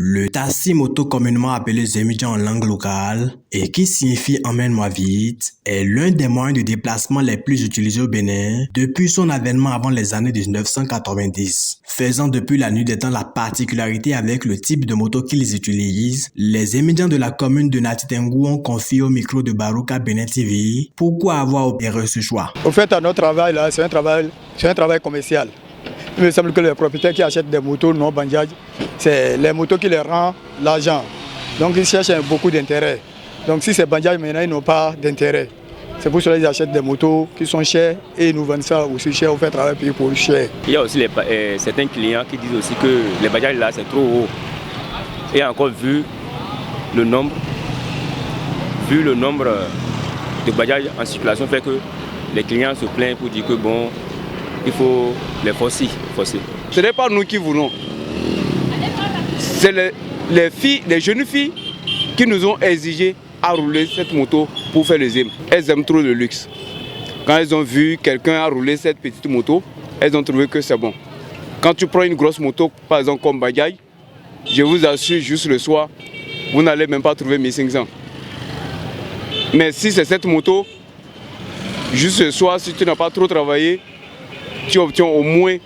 Le taxi-moto communément appelé Zemidjan en langue locale et qui signifie emmène-moi vite est l'un des moyens de déplacement les plus utilisés au Bénin depuis son avènement avant les années 1990. Faisant depuis la nuit des temps la particularité avec le type de moto qu'ils utilisent, les Zemidjans de la commune de Nati Tengou ont confié au micro de Barouka Bénin TV pourquoi avoir opéré ce choix. Au fait, notre travail là, c'est un travail commercial. Il me semble que les propriétaires qui achètent des motos non Bajaj, c'est les motos qui leur rendent l'argent. Donc ils cherchent beaucoup d'intérêt. Donc si c'est Bajaj, maintenant ils n'ont pas d'intérêt. C'est pour cela qu'ils achètent des motos qui sont chères et ils nous vendent ça aussi cher, on fait travailler pour cher. Il y a aussi certains clients qui disent aussi que les Bajaj là c'est trop haut. Et encore vu le nombre de Bajaj en circulation fait que les clients se plaignent pour dire que bon, il faut les forcer. Ce n'est pas nous qui voulons. C'est les jeunes filles qui nous ont exigé à rouler cette moto pour faire les aimes. Elles aiment trop le luxe. Quand elles ont vu quelqu'un à rouler cette petite moto, elles ont trouvé que c'est bon. Quand tu prends une grosse moto, par exemple comme Bajaj, je vous assure, juste le soir, vous n'allez même pas trouver 1500. Mais si c'est cette moto, juste le soir, si tu n'as pas trop travaillé, tu obtiens au moins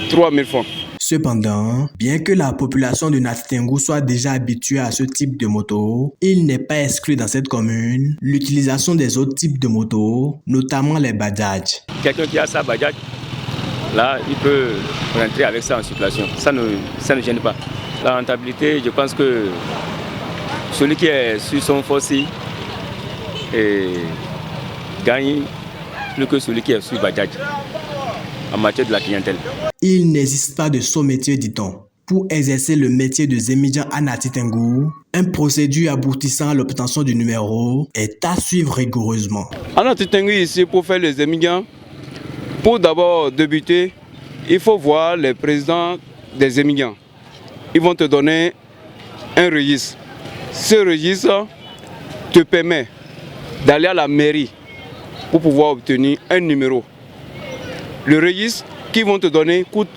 3000 francs. Cependant, bien que la population de Nati Tengou soit déjà habituée à ce type de moto, il n'est pas exclu dans cette commune l'utilisation des autres types de motos, notamment les Bajaj. Quelqu'un qui a sa Bajaj, là, il peut rentrer avec ça en circulation. Ça ne gêne pas. La rentabilité, je pense que celui qui est sur son forci gagne plus que celui qui est sur Bajaj en matière de la clientèle. Il n'existe pas de saut métier, dit-on. Pour exercer le métier de Zemidjan à Nati Tengou, un procédure aboutissant à l'obtention du numéro est à suivre rigoureusement. À Nati Tengou ici, pour faire les Zemidjans, pour d'abord débuter, il faut voir les présidents des Zemidjans. Ils vont te donner un registre. Ce registre te permet d'aller à la mairie pour pouvoir obtenir un numéro. Le registre qu'ils vont te donner coûte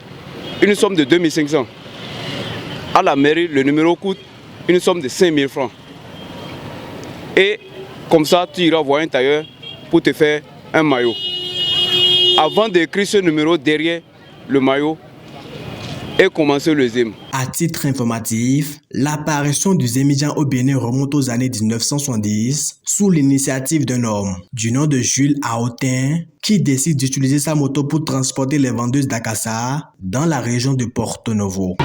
une somme de 2500. À la mairie, le numéro coûte une somme de 5000 francs. Et comme ça, tu iras voir un tailleur pour te faire un maillot. Avant d'écrire ce numéro derrière le maillot et commencer le zem. À titre informatif, l'apparition du Zemidjan au Bénin remonte aux années 1970 sous l'initiative d'un homme du nom de Jules Aotin qui décide d'utiliser sa moto pour transporter les vendeuses d'Akassa dans la région de Porto Novo.